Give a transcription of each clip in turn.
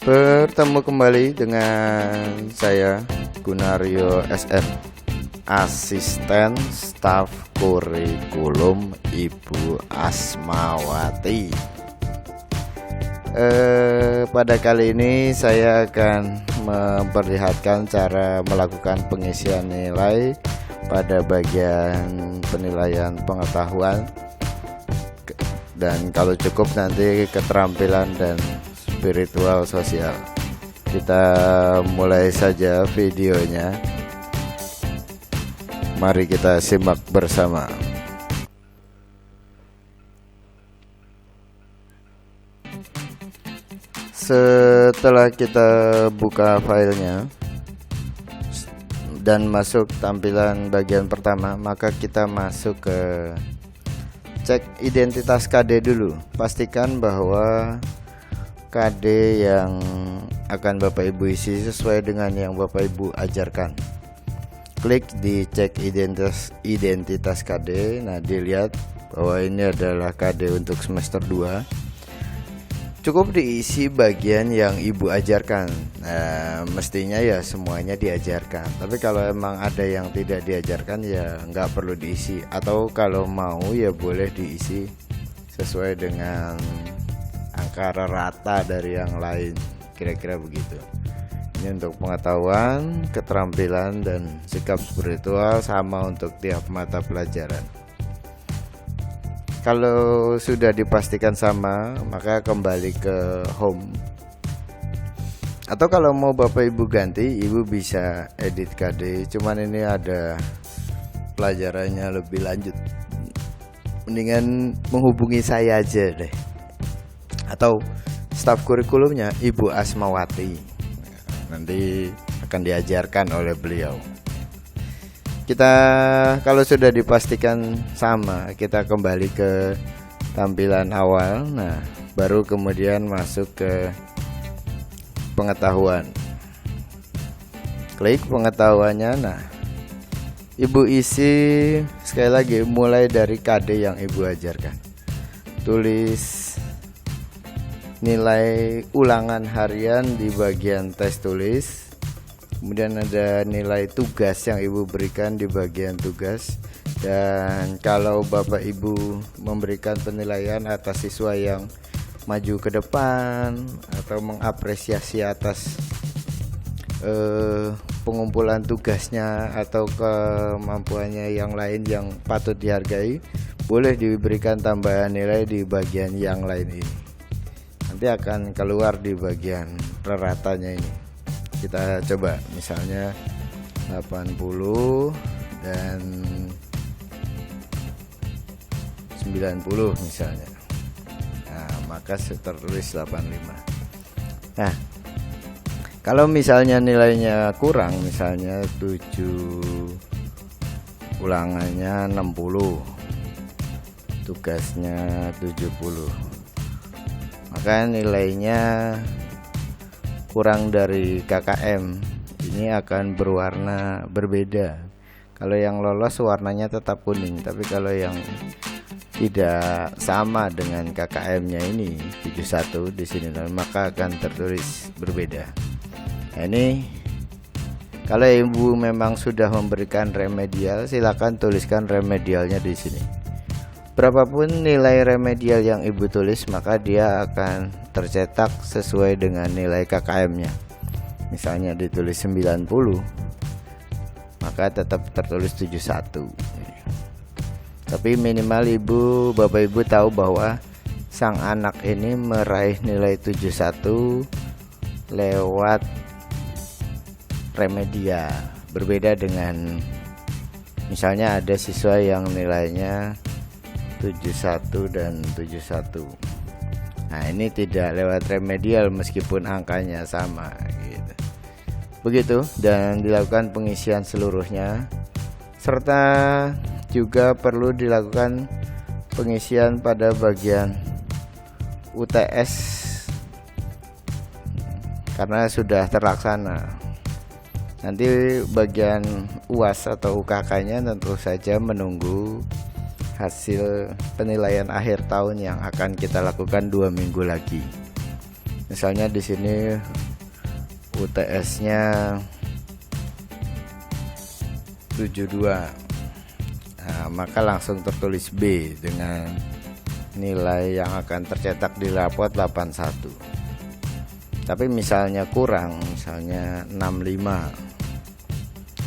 Bertemu kembali dengan saya Gunario SF, asisten staf kurikulum Ibu Asmawati. Pada kali ini saya akan memperlihatkan cara melakukan pengisian nilai pada bagian penilaian pengetahuan, dan kalau cukup nanti keterampilan dan spiritual sosial. Kita mulai saja videonya. Mari kita simak bersama. Setelah kita buka filenya dan masuk tampilan bagian pertama, maka kita masuk ke cek identitas KD dulu. Pastikan bahwa KD yang akan Bapak Ibu isi sesuai dengan yang Bapak Ibu ajarkan. Klik di cek identitas KD. Nah, dilihat bahwa ini adalah KD untuk semester 2. Cukup diisi bagian yang Ibu ajarkan. Nah, mestinya ya semuanya diajarkan. Tapi kalau emang ada yang tidak diajarkan ya nggak perlu diisi. Atau kalau mau ya boleh diisi sesuai dengan angka rata dari yang lain, kira-kira begitu. Ini untuk pengetahuan, keterampilan, dan sikap spiritual, sama untuk tiap mata pelajaran. Kalau sudah dipastikan sama, maka kembali ke home. Atau kalau mau Bapak Ibu ganti, Ibu bisa edit KD. Cuman ini ada pelajarannya lebih lanjut, mendingan menghubungi saya aja deh, atau staf kurikulumnya Ibu Asmawati. Nanti akan diajarkan oleh beliau. Kita kalau sudah dipastikan sama, kita kembali ke tampilan awal. Nah, baru kemudian masuk ke pengetahuan. Klik pengetahuannya. Nah, Ibu isi sekali lagi mulai dari KD yang Ibu ajarkan. Tulis nilai ulangan harian di bagian tes tulis. Kemudian ada nilai tugas yang Ibu berikan di bagian tugas. Dan kalau Bapak Ibu memberikan penilaian atas siswa yang maju ke depan atau mengapresiasi atas pengumpulan tugasnya atau kemampuannya yang lain yang patut dihargai, boleh diberikan tambahan nilai di bagian yang lain ini. Nanti akan keluar di bagian raratanya ini. Kita coba misalnya 80 dan 90 misalnya. Nah, maka tertulis 85. Nah, kalau misalnya nilainya kurang, misalnya 7 ulangannya 60, tugasnya 70, maka nilainya kurang dari KKM, ini akan berwarna berbeda. Kalau yang lolos warnanya tetap kuning, tapi kalau yang tidak sama dengan KKM-nya ini 71 di sini, maka akan tertulis berbeda. Nah, ini kalau Ibu memang sudah memberikan remedial, silakan tuliskan remedialnya di sini. Berapapun nilai remedial yang Ibu tulis, maka dia akan tercetak sesuai dengan nilai KKM-nya. Misalnya ditulis 90, maka tetap tertulis 71. Tapi minimal Bapak Ibu tahu bahwa sang anak ini meraih nilai 71 lewat remedial. Berbeda dengan misalnya ada siswa yang nilainya 71 dan 71. Nah, ini tidak lewat remedial meskipun angkanya sama gitu. Begitu, dan dilakukan pengisian seluruhnya, serta juga perlu dilakukan pengisian pada bagian UTS karena sudah terlaksana. Nanti bagian UAS atau UKK-nya tentu saja menunggu hasil penilaian akhir tahun yang akan kita lakukan 2 minggu lagi. Misalnya di sini UTS-nya 72. Nah, maka langsung tertulis B dengan nilai yang akan tercetak di rapot 81. Tapi misalnya kurang, misalnya 65,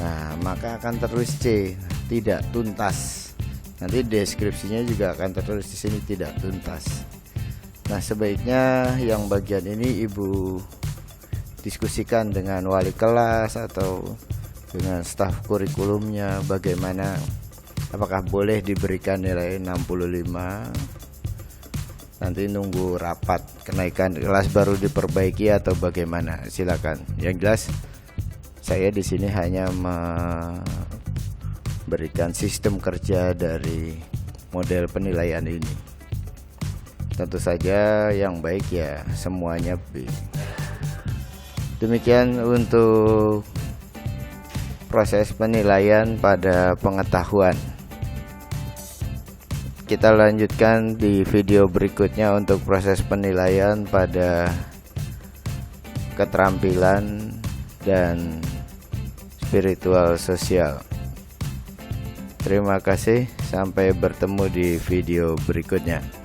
nah maka akan tertulis C, tidak tuntas. Nanti deskripsinya juga akan tertulis di sini tidak tuntas. Nah, sebaiknya yang bagian ini Ibu diskusikan dengan wali kelas atau dengan staf kurikulumnya, bagaimana, apakah boleh diberikan nilai 65, nanti nunggu rapat kenaikan kelas baru diperbaiki atau bagaimana, silakan. Yang jelas saya di sini hanya memberikan sistem kerja dari model penilaian ini. Tentu saja yang baik ya semuanya B. Demikian untuk proses penilaian pada pengetahuan. Kita lanjutkan di video berikutnya untuk proses penilaian pada keterampilan dan spiritual sosial. Terima kasih, sampai bertemu di video berikutnya.